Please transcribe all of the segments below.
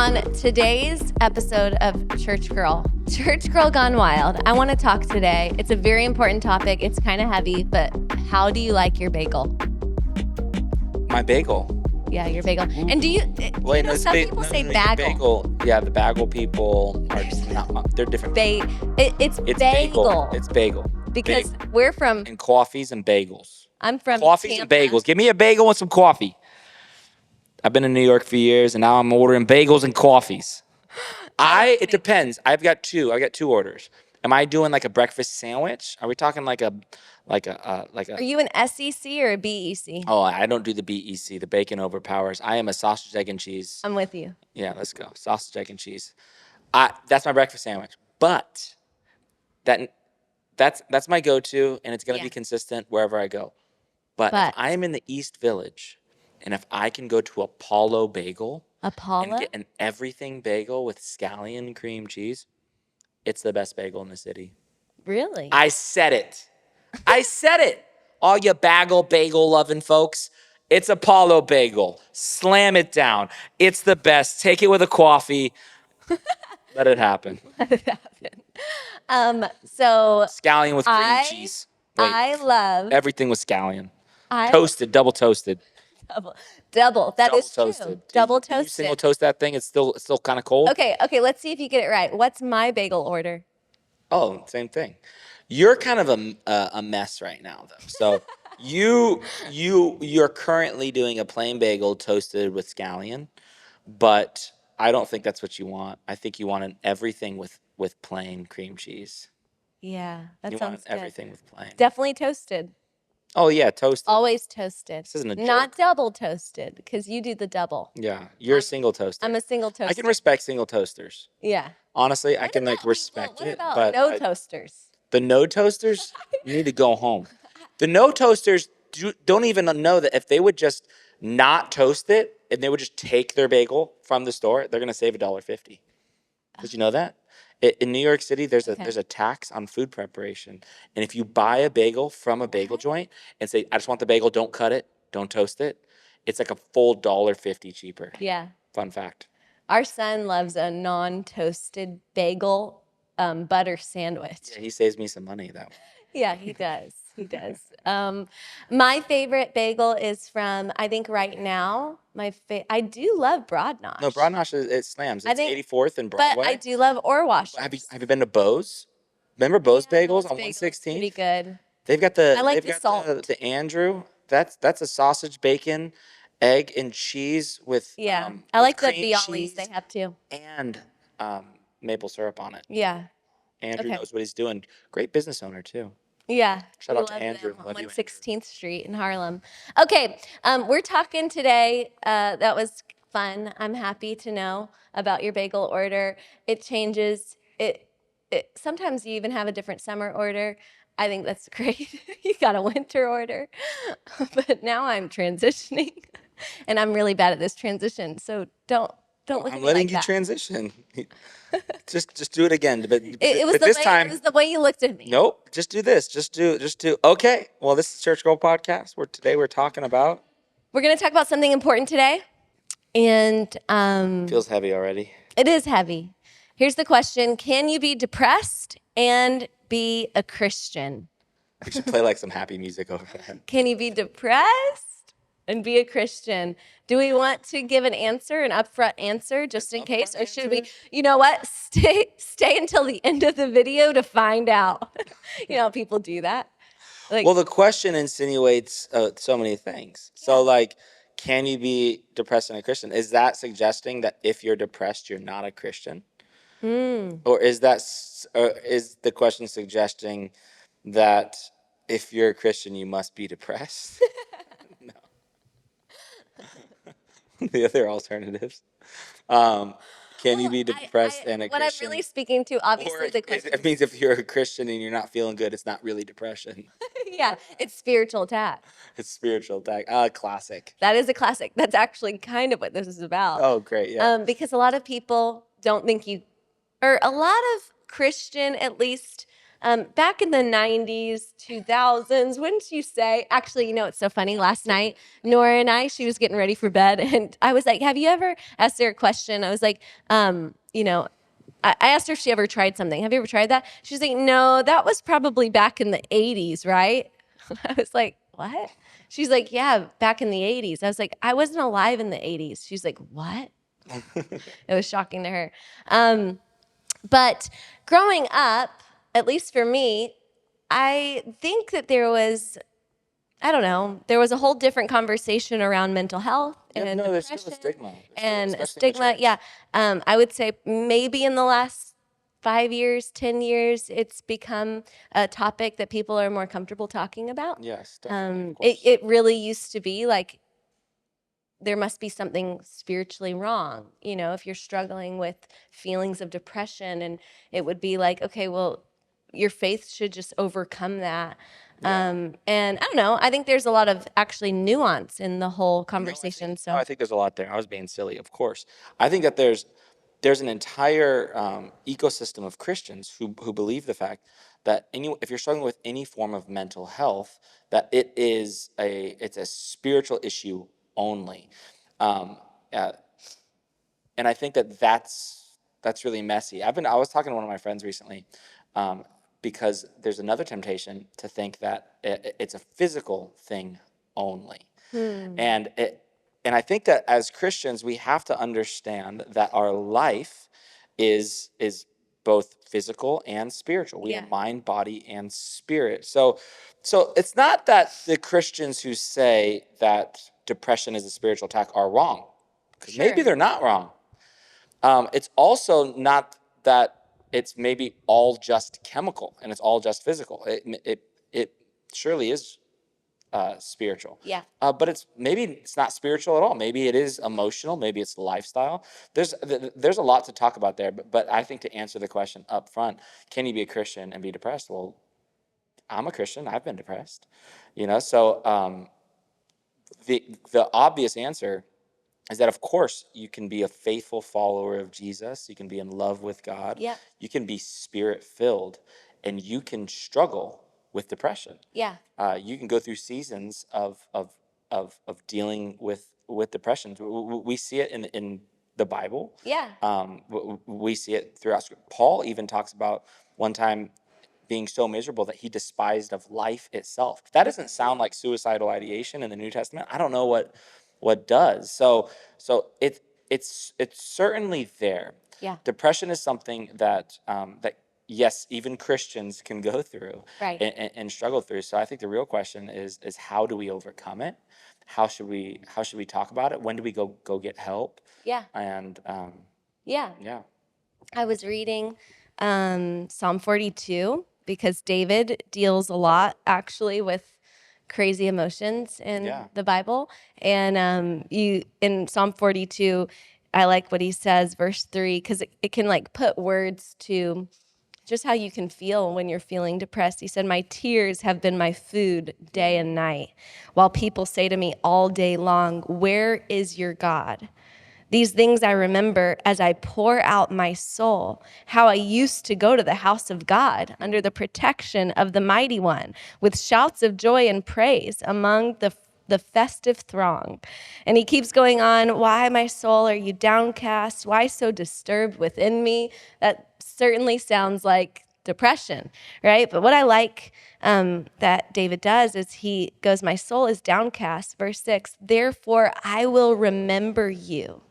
On today's episode of Church Girl Gone Wild, I want to talk today. It's a very important topic. It's kind of heavy, but how do you like your bagel? My bagel. Yeah, your bagel. And do you, some people say bagel. Bagel. Yeah, the bagel people are they're different. It's bagel. It's bagel. Because we're from... And coffees and bagels. I'm from Coffees Tampa. and bagels. Give me a bagel and some coffee. I've been in New York for years, and now I'm ordering bagels and coffees. It depends. I've got two orders. Am I doing like a breakfast sandwich? Are we talking like a? Are you an SEC or a BEC? Oh, I don't do the BEC. The bacon overpowers. I am a sausage, egg, and cheese. I'm with you. Yeah, let's go. Sausage, egg, and cheese. That's my breakfast sandwich. But that's my go-to, and it's gonna be consistent wherever I go. But if I am in the East Village, and if I can go to Apollo Bagel and get an everything bagel with scallion cream cheese, it's the best bagel in the city. Really? I said it. All you bagel loving folks, it's Apollo Bagel. Slam it down. It's the best. Take it with a coffee. Let it happen. So scallion with cream cheese. Wait, I love everything with scallion. Toasted, double toasted. Double. That is toasted. True. Double toasted. You single toast that thing. It's still kind of cold. Okay. Let's see if you get it right. What's my bagel order? Oh, same thing. You're kind of a mess right now, though. So you're currently doing a plain bagel toasted with scallion, but I don't think that's what you want. I think you want an everything with plain cream cheese. Yeah, that you sounds want everything with plain. Definitely toasted. Oh yeah, toasted. Always toasted. This isn't a joke. Not double toasted, because you do the double. Yeah, you're a single toaster. I'm a single toaster. I can respect single toasters. Yeah. Honestly, I can respect it. What about but no toasters? The no toasters need to go home. The no toasters don't even know that if they would just not toast it and they would just take their bagel from the store, they're gonna save $1.50. Did you know that? In New York City, there's a tax on food preparation, and if you buy a bagel from a bagel joint and say, "I just want the bagel, don't cut it, don't toast it," it's like a full $1.50 cheaper. Yeah. Fun fact. Our son loves a non-toasted bagel butter sandwich. Yeah, he saves me some money that way. Yeah, he does. He does. My favorite bagel is from, I think right now, I do love Broad Nosh. No, Broad Nosh, it slams. It's 84th and Broadway. But I do love Orwash. Have you been to Bo's? Remember Bo's Bagels on 116th? Pretty good. They've got the salt. The Andrew. That's a sausage, bacon, egg, and cheese with I like the Bialys they have too. And maple syrup on it. Yeah. Andrew knows what he's doing. Great business owner too. Yeah. Shout out to Andrew. On 116th Street in Harlem. Okay, we're talking today. That was fun. I'm happy to know about your bagel order. It changes. It sometimes you even have a different summer order. I think that's great. You got a winter order. But now I'm transitioning, and I'm really bad at this transition. So don't look at me like that. I'm letting you transition. just do it again. But it was the way you looked at me. Nope. Just do this. Just do. Okay. Well, this is Church Girl Podcast. Today we're talking about. We're going to talk about something important today, and feels heavy already. It is heavy. Here's the question: can you be depressed and be a Christian? We should play like some happy music over there. Can you be depressed and be a Christian? Do we want to give an upfront answer, just in case? Or should we, you know what, stay until the end of the video to find out? You know, people do that. Well, the question insinuates so many things. Yeah. So, can you be depressed and a Christian? Is that suggesting that if you're depressed, you're not a Christian? Or is the question suggesting that if you're a Christian, you must be depressed? No. The other alternatives. Can you be depressed and a Christian? What I'm really speaking to, obviously, the question. It means if you're a Christian and you're not feeling good, it's not really depression. Yeah, it's spiritual attack. It's spiritual attack. Classic. That is a classic. That's actually kind of what this is about. Oh, great, yeah. Because a lot of people don't think or a lot of Christian, at least, Back in the 90s, 2000s, wouldn't you say? Actually, it's so funny. Last night, Nora and she was getting ready for bed, and I was like, have you ever asked her a question? I was like, I asked her if she ever tried something. Have you ever tried that? She's like, no, that was probably back in the 80s, right? I was like, what? She's like, yeah, back in the 80s. I was like, I wasn't alive in the 80s. She's like, what? It was shocking to her. But growing up, at least for me, I think that there was a whole different conversation around mental health and No, there's still a depression stigma. and a Especially in the stigma. church. Yeah. I would say maybe in the last 5 years, 10 years, it's become a topic that people are more comfortable talking about. Yes, definitely. Of course. It really used to be like there must be something spiritually wrong, if you're struggling with feelings of depression, and it would be like, okay, well, your faith should just overcome that. Yeah. And I don't know, I think there's a lot of actually nuance in the whole conversation. I think there's a lot there. I was being silly, of course. I think that there's an entire ecosystem of Christians who believe the fact that if you're struggling with any form of mental health, that it's a spiritual issue only, um, uh, and I think that that's really messy. I was talking to one of my friends recently, because there's another temptation to think that it's a physical thing only. And I think that as Christians, we have to understand that our life is both physical and spiritual. We Yeah. are mind, body, and spirit. So it's not that the Christians who say that depression is a spiritual attack are wrong, because maybe Sure. they're not wrong. It's also not that it's maybe all just chemical and it's all just physical. It surely is spiritual. Yeah. But it's not spiritual at all. Maybe it is emotional. Maybe it's lifestyle. There's a lot to talk about there. But I think to answer the question up front, can you be a Christian and be depressed? Well, I'm a Christian. I've been depressed. So the obvious answer is that, of course, you can be a faithful follower of Jesus. You can be in love with God. Yeah. You can be spirit-filled, and you can struggle with depression. Yeah. You can go through seasons of dealing with depression. We see it in the Bible. Yeah. We see it throughout Scripture. Paul even talks about one time being so miserable that he despised of life itself. If that doesn't sound like suicidal ideation in the New Testament, I don't know what does. So it's certainly there. Yeah. Depression is something that yes, even Christians can go through, Right. and struggle through. So I think the real question is how do we overcome it? How should we talk about it? When do we go get help? Yeah. And Yeah. yeah. I was reading Psalm 42 because David deals a lot actually with crazy emotions in Yeah. the Bible. And in Psalm 42, I like what he says, verse 3, because it can like put words to just how you can feel when you're feeling depressed. He said, my tears have been my food day and night, while people say to me all day long, where is your God? These things I remember as I pour out my soul, how I used to go to the house of God under the protection of the Mighty One with shouts of joy and praise among the festive throng. And he keeps going on, why, my soul, are you downcast? Why so disturbed within me? That certainly sounds like depression, right? But what I like that David does is he goes, my soul is downcast. Verse 6, therefore I will remember you.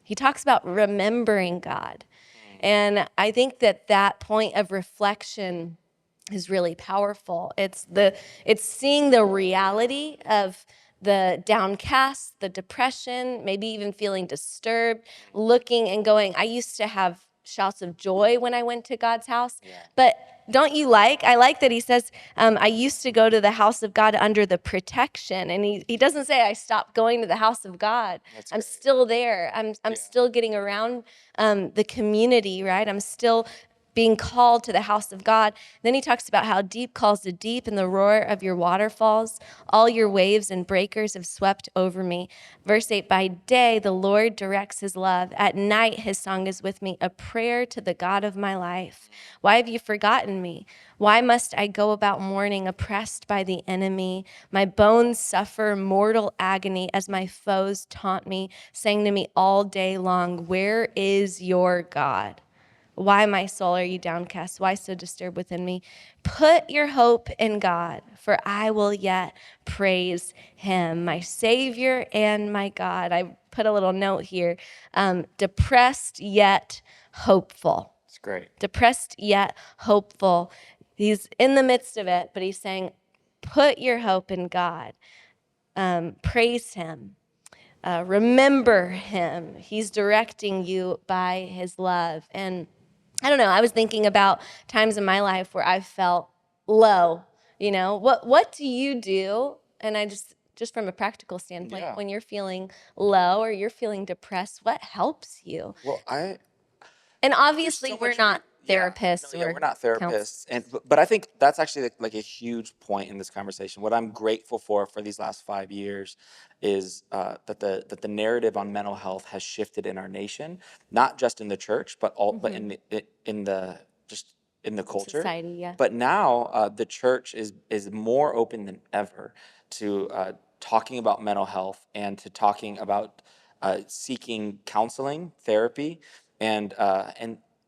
He talks about remembering God. And I think that point of reflection is really powerful. It's seeing the reality of the downcast, the depression, maybe even feeling disturbed, looking and going, I used to have shouts of joy when I went to God's house. Yeah. But I like that he says, I used to go to the house of God under the protection. And he doesn't say I stopped going to the house of God. That's I'm great. still there. I'm still getting around the community, right? I'm still being called to the house of God. Then he talks about how deep calls to deep and the roar of your waterfalls. All your waves and breakers have swept over me. Verse 8, by day the Lord directs his love. At night his song is with me, a prayer to the God of my life. Why have you forgotten me? Why must I go about mourning, oppressed by the enemy? My bones suffer mortal agony as my foes taunt me, saying to me all day long, where is your God? Why, my soul, are you downcast? Why so disturbed within me? Put your hope in God, for I will yet praise him, my Savior and my God. I put a little note here, depressed yet hopeful. It's great. Depressed yet hopeful. He's in the midst of it, but he's saying, put your hope in God. Praise him. Remember him. He's directing you by his love. And I don't know, I was thinking about times in my life where I felt low. What do you do? And I just from a practical standpoint, Yeah. when you're feeling low or you're feeling depressed, what helps you? Well, And there's obviously so we're much. not Yeah. No, therapists yeah, or we're not therapists, counselors. but I think that's actually like a huge point in this conversation. What I'm grateful for these last 5 years is that the narrative on mental health has shifted in our nation, not just in the church, but in the just in the culture. Society, yeah. But now the church is more open than ever to talking about mental health and to talking about seeking counseling, therapy, and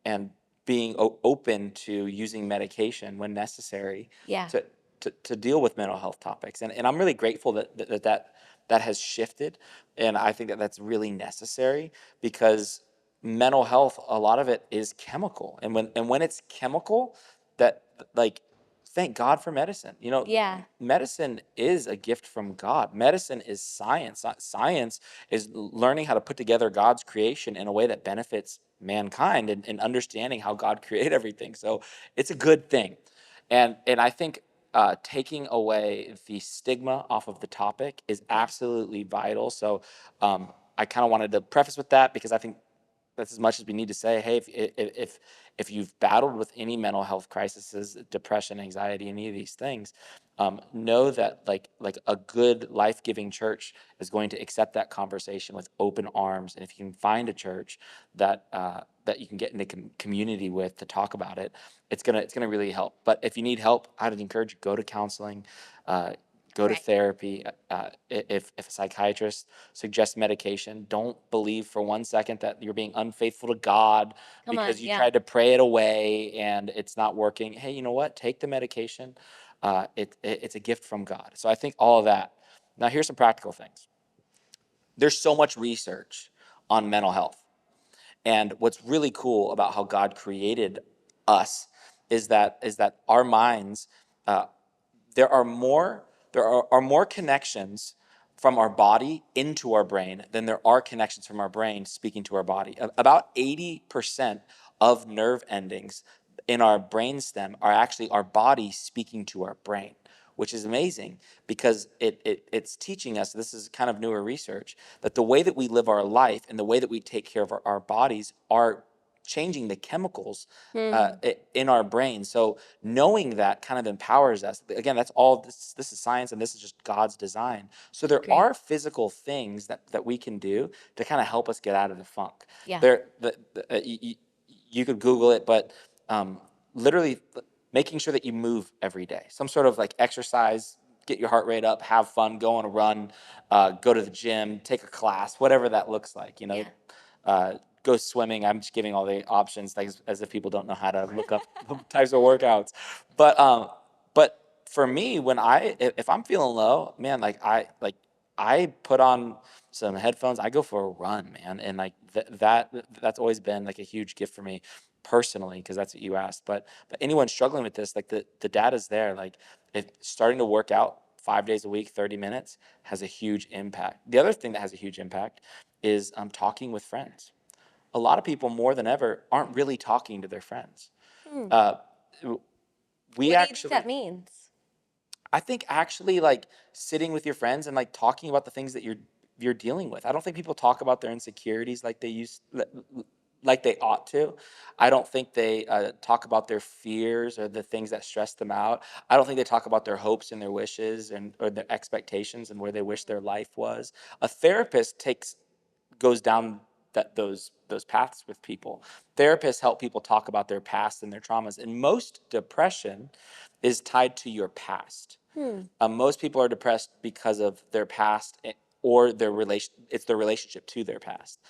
and being open to using medication when necessary Yeah. to deal with mental health topics. And I'm really grateful that has shifted, and I think that that's really necessary because mental health, a lot of it is chemical, and when it's chemical, that like thank God for medicine. Yeah. Medicine is a gift from God. Medicine is science. Science is learning how to put together God's creation in a way that benefits mankind and understanding how God created everything. So it's a good thing. And I think taking away the stigma off of the topic is absolutely vital. So I kind of wanted to preface with that because I think that's as much as we need to say. Hey, if you've battled with any mental health crises, depression, anxiety, any of these things, know that like a good life giving church is going to accept that conversation with open arms. And if you can find a church that you can get into community with to talk about it, it's gonna really help. But if you need help, I'd encourage you go to counseling. Go to Right. therapy. If a psychiatrist suggests medication, don't believe for 1 second that you're being unfaithful to God Come on. because you Yeah. tried to pray it away and it's not working. Hey, you know what? Take the medication. It's a gift from God. So I think all of that. Now, here's some practical things. There's so much research on mental health. And what's really cool about how God created us is that our minds, uh, there are more connections from our body into our brain than there are connections from our brain speaking to our body. About 80% of nerve endings in our brain stem are actually our body speaking to our brain, which is amazing because it's teaching us, this is kind of newer research, that the way that we live our life and the way that we take care of our bodies are changing the chemicals in our brain. So knowing that kind of empowers us. Again, that's all this is science and this is just God's design. So there Great. are physical things that we can do to kind of help us get out of the funk. Yeah. You could Google it, but literally making sure that you move every day, some sort of like exercise, get your heart rate up, have fun, go on a run, go to the gym, take a class, whatever that looks like. Yeah. Go swimming. I'm just giving all the options, like, as if people don't know how to look up types of workouts. But for me, if I'm feeling low, man, I put on some headphones. I go for a run, man, and like that's always been like a huge gift for me personally, because that's what you asked. But anyone struggling with this, like the data's there. Like, if starting to work out 5 days a week, 30 minutes has a huge impact. The other thing that has a huge impact is talking with friends. A lot of people, more than ever, aren't really talking to their friends. Hmm. Uh, we What do you think actually, that means? I think actually like sitting with your friends and like talking about the things that you're dealing with. I don't think people talk about their insecurities like they ought to. I don't think they talk about their fears or the things that stress them out. I don't think they talk about their hopes and their wishes and or their expectations and where they wish their life was. A therapist goes down those paths with people. Therapists help people talk about their past and their traumas. And most depression is tied to your past. Most people are depressed because of their past or their relation. It's their relationship to their past,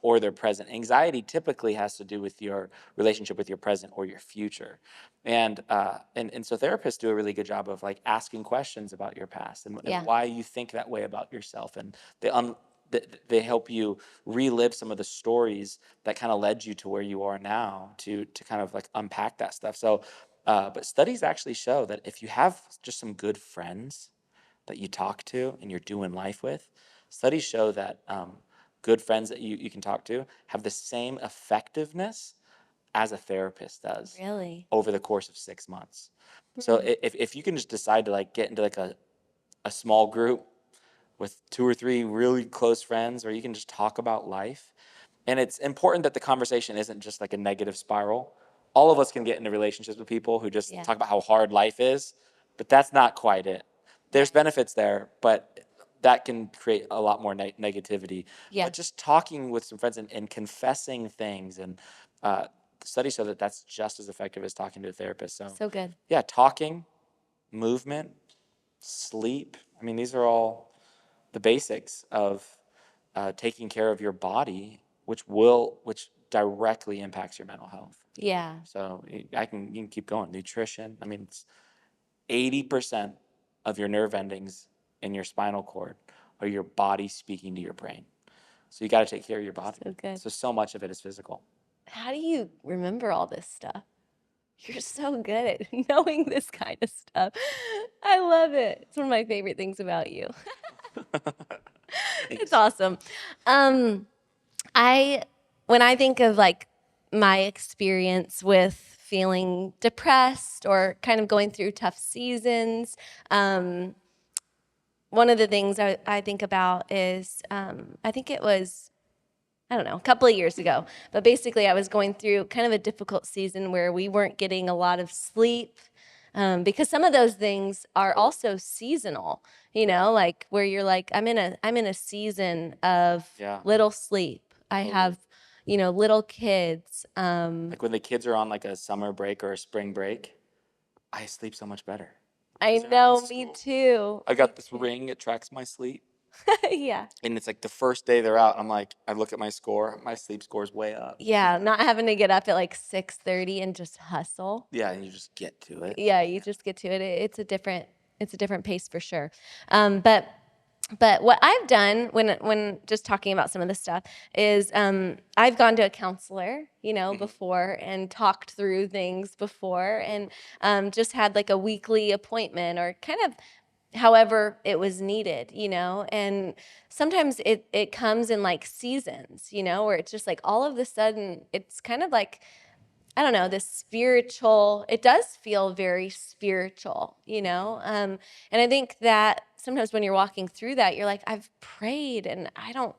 or their present. Anxiety typically has to do with your relationship with your present or your future, and so therapists do a really good job of like asking questions about your past and Yeah. why you think that way about yourself, and they help you relive some of the stories that kind of led you to where you are now to kind of like unpack that stuff. So but studies actually show that if you have just some good friends that you talk to and you're doing life with, studies show that good friends that you can talk to have the same effectiveness as a therapist does Really? over the course of 6 months. So if you can just decide to like get into like a small group with 2 or 3 really close friends, or you can just talk about life. And it's important that the conversation isn't just like a negative spiral. All of us can get into relationships with people who just Yeah. talk about how hard life is, but that's not quite it. There's benefits there, but that can create a lot more negativity. Yeah. But just talking with some friends and confessing things, and uh, studies show that that's just as effective as talking to a therapist. So, So good. yeah, talking, movement, sleep. I mean, these are all the basics of taking care of your body, which directly impacts your mental health. Yeah. So you can keep going. Nutrition. I mean, it's 80% of your nerve endings in your spinal cord are your body speaking to your brain. So you got to take care of your body. So good. So much of it is physical. How do you remember all this stuff? You're so good at knowing this kind of stuff. I love it. It's one of my favorite things about you. It's awesome. Um, I when I think of like my experience with feeling depressed or kind of going through tough seasons, one of the things I think about is I think it was I don't know, a couple of years ago. But basically, I was going through kind of a difficult season where we weren't getting a lot of sleep because some of those things are also seasonal. You know, like where you're like, I'm in a season of little sleep. I have, little kids. Like when the kids are on like a summer break or a spring break, I sleep so much better. I know, me too. I got this ring, it tracks my sleep. Yeah. And it's like the first day they're out, I'm like, I look at my score, my sleep score's way up. Yeah, not having to get up at like 6:30 and just hustle. Yeah, and you just get to it. Yeah, you just get to it. It's a different pace for sure. But what I've done when just talking about some of this stuff is I've gone to a counselor, before and talked through things before, and just had like a weekly appointment or kind of however it was needed, and sometimes it comes in like seasons, where it's just like all of a sudden it's kind of like I don't know, this spiritual, it does feel very spiritual, and I think that sometimes when you're walking through that, you're like, I've prayed and I don't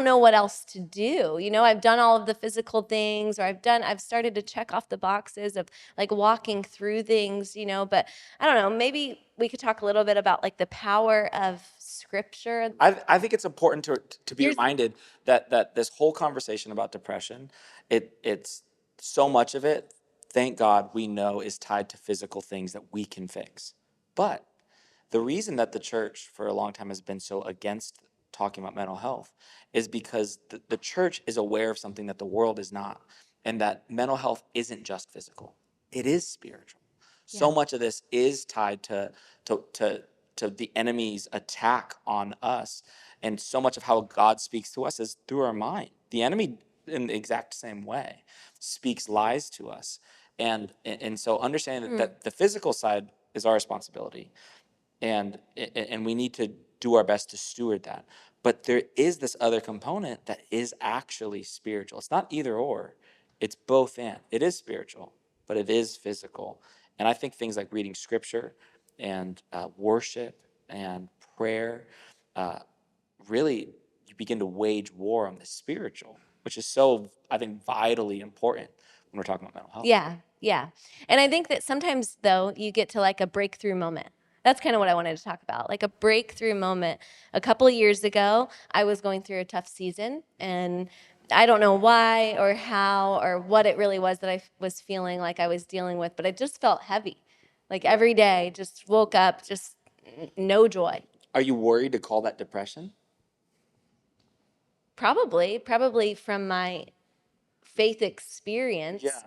know what else to do. I've done all of the physical things, or I've started to check off the boxes of like walking through things, but I don't know, maybe we could talk a little bit about like the power of scripture. I think it's important to be Here's- reminded that this whole conversation about depression, it's so much of it, thank God, we know is tied to physical things that we can fix. But the reason that the church for a long time has been so against talking about mental health is because the church is aware of something that the world is not, and that mental health isn't just physical, it is spiritual. So much of this is tied to to to the enemy's attack on us, and so much of how God speaks to us is through our mind. The enemy, in the exact same way, speaks lies to us, and so understanding that the physical side is our responsibility, and we need to do our best to steward that. But there is this other component that is actually spiritual. It's not either or, it's both and. It is spiritual, but it is physical. And I think things like reading scripture and worship and prayer, really, you begin to wage war on the spiritual, which is so, I think, vitally important when we're talking about mental health. Yeah. And I think that sometimes, though, you get to like a breakthrough moment. That's kind of what I wanted to talk about, like a breakthrough moment. A couple of years ago, I was going through a tough season, and I don't know why or how or what it really was that I was feeling like I was dealing with, but I just felt heavy. Like every day, just woke up, just no joy. Are you worried to call that depression? Probably from my faith experience. Yeah.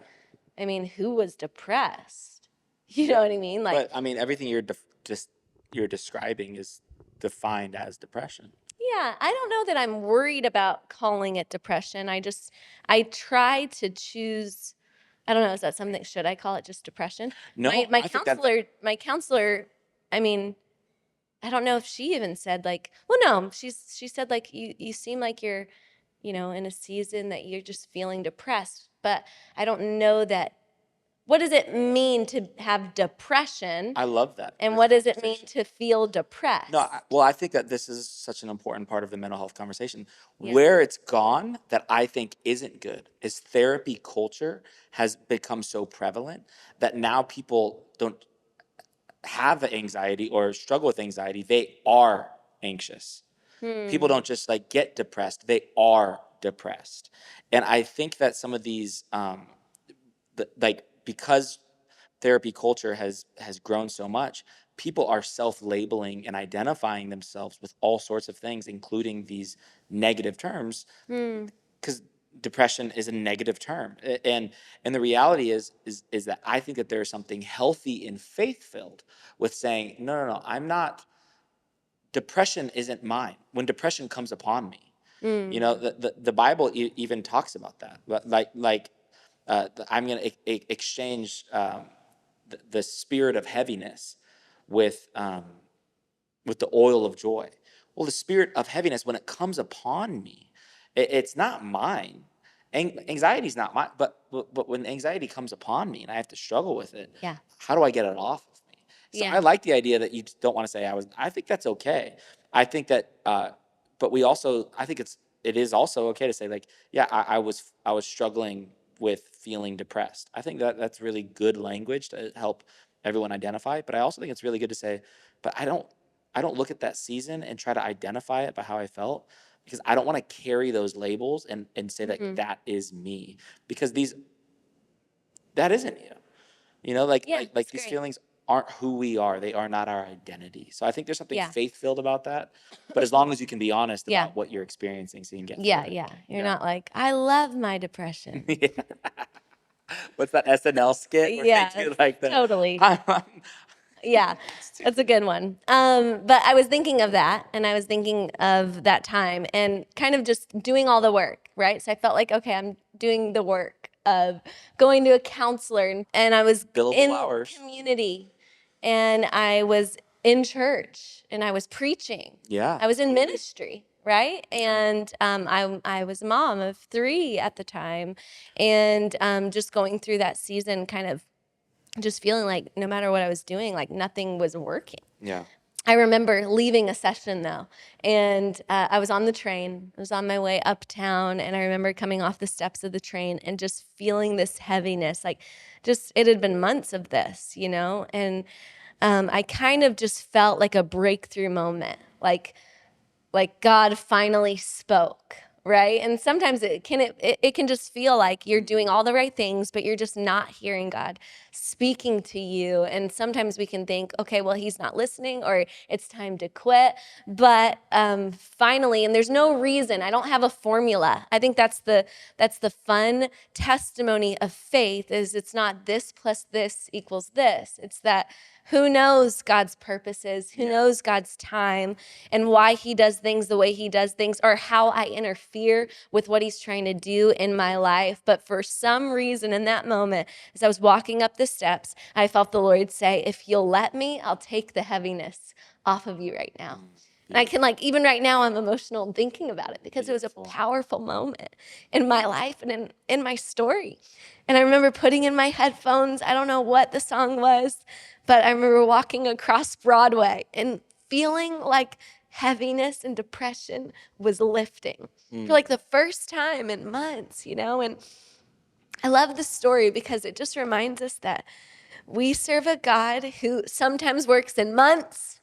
I mean, who was depressed? You know what I mean? Like, But I mean, everything you're describing is defined as depression. yeah, I don't know that I'm worried about calling it depression. I try to choose. I don't know. Is that something? Should I call it just depression? No, My I think that's my counselor. I mean, I don't know if she even said like. Well, no, she said like you seem like you're, in a season that you're just feeling depressed. But I don't know that. What does it mean to have depression? I love that. And this what does it mean conversation. to feel depressed? No, well, I think that this is such an important part of the mental health conversation. Yeah. Where it's gone, that I think isn't good, is therapy culture has become so prevalent that now people don't have anxiety or struggle with anxiety. They are anxious. People don't just like get depressed; they are depressed. And I think that some of these, like because therapy culture has grown so much, people are self-labeling and identifying themselves with all sorts of things, including these negative terms, because depression is a negative term. And the reality is that I think that there's something healthy and faith-filled with saying, no, I'm not. Depression isn't mine. When depression comes upon me, the Bible even talks about that. But I'm going to exchange the spirit of heaviness with the oil of joy. Well, the spirit of heaviness, when it comes upon me, it's not mine. Anxiety is not mine, but when anxiety comes upon me and I have to struggle with it, Yeah. how do I get it off of me? So Yeah. I like the idea that you don't want to say I think that's okay. I think that, but I think it is also okay to say like, yeah, I was struggling with feeling depressed. I think that that's really good language to help everyone identify. But I also think it's really good to say, but I don't look at that season and try to identify it by how I felt, because I don't want to carry those labels and say that that is me, because that isn't you. Yeah, Like it's these great. feelings aren't who we are. They are not our identity. So I think there's something Yeah. faith-filled about that. But as long as you can be honest Yeah. about what you're experiencing so you can get Yeah, through it. yeah. You're not like, I love my depression. Yeah. What's that SNL skit where Yeah, they do like the totally. Yeah, that's a good one. But I was thinking of that, and I was thinking of that time and kind of just doing all the work, right? So I felt like, okay, I'm doing the work of going to a counselor, and I was Billable in hours. community, and I was in church, and I was preaching. Yeah. I was in ministry, right? And I was a mom of 3 at the time, and just going through that season, kind of just feeling like no matter what I was doing, like nothing was working. Yeah. I remember leaving a session though, and I was on the train. I was on my way uptown, and I remember coming off the steps of the train and just feeling this heaviness. Like, just it had been months of this, and I kind of just felt like a breakthrough moment, like God finally spoke, right? And sometimes it can just feel like you're doing all the right things, but you're just not hearing God speaking to you. And sometimes we can think, okay, well, he's not listening, or it's time to quit. But finally, and there's no reason. I don't have a formula. I think that's the fun testimony of faith. Is it's not this plus this equals this. It's that who knows God's purposes, who knows God's time, and why he does things the way he does things, or how I interfere with what he's trying to do in my life. But for some reason in that moment, as I was walking up the steps, I felt the Lord say, if you'll let me, I'll take the heaviness off of you right now. And I can, even right now, I'm emotional thinking about it, because it was a powerful moment in my life and in my story. And I remember putting in my headphones, I don't know what the song was, but I remember walking across Broadway and feeling like heaviness and depression was lifting for like the first time in months, you know? And I love this story because it just reminds us that we serve a God who sometimes works in months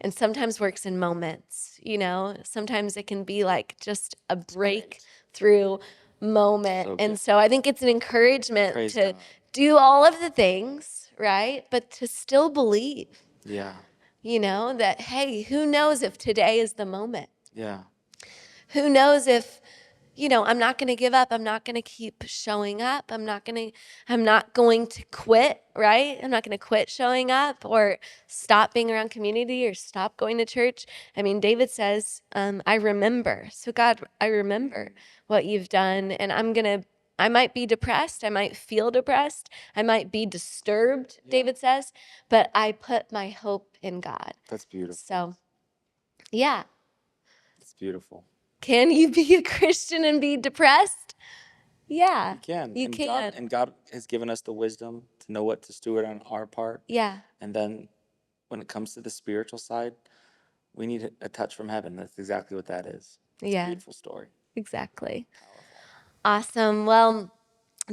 and sometimes works in moments, you know? Sometimes it can be like just a breakthrough moment. And so I think it's an encouragement Praise to God. do all of the things, right? But to still believe, Yeah. you know, that, hey, who knows if today is the moment? Yeah. Who knows if, you know, I'm not going to give up. I'm not going to keep showing up. I'm not going to quit, right? I'm not going to quit showing up or stop being around community or stop going to church. I mean, David says, I remember. So God, I remember what you've done, and I might be depressed. I might feel depressed. I might be disturbed, David says, but I put my hope in God. That's beautiful. So, yeah. It's beautiful. Can you be a Christian and be depressed? Yeah. You can. You can. God has given us the wisdom to know what to steward on our part. Yeah. And then when it comes to the spiritual side, we need a touch from heaven. That's exactly what that is. It's a beautiful story. Exactly. Awesome. Well,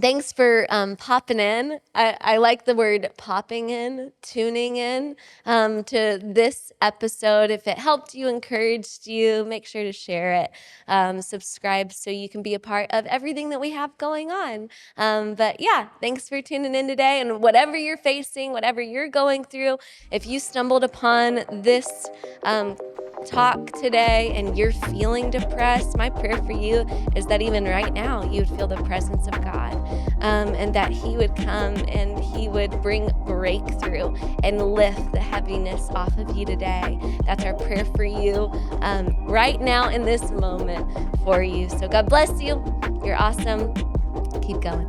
thanks for popping in. I like the word popping in, tuning in to this episode. If it helped you, encouraged you, make sure to share it. Subscribe so you can be a part of everything that we have going on. But yeah, thanks for tuning in today. And whatever you're facing, whatever you're going through, if you stumbled upon this talk today and you're feeling depressed, my prayer for you is that even right now you would feel the presence of God, and that he would come and he would bring breakthrough and lift the heaviness off of you today. That's our prayer for you right now in this moment for you. So God bless you. You're awesome. Keep going.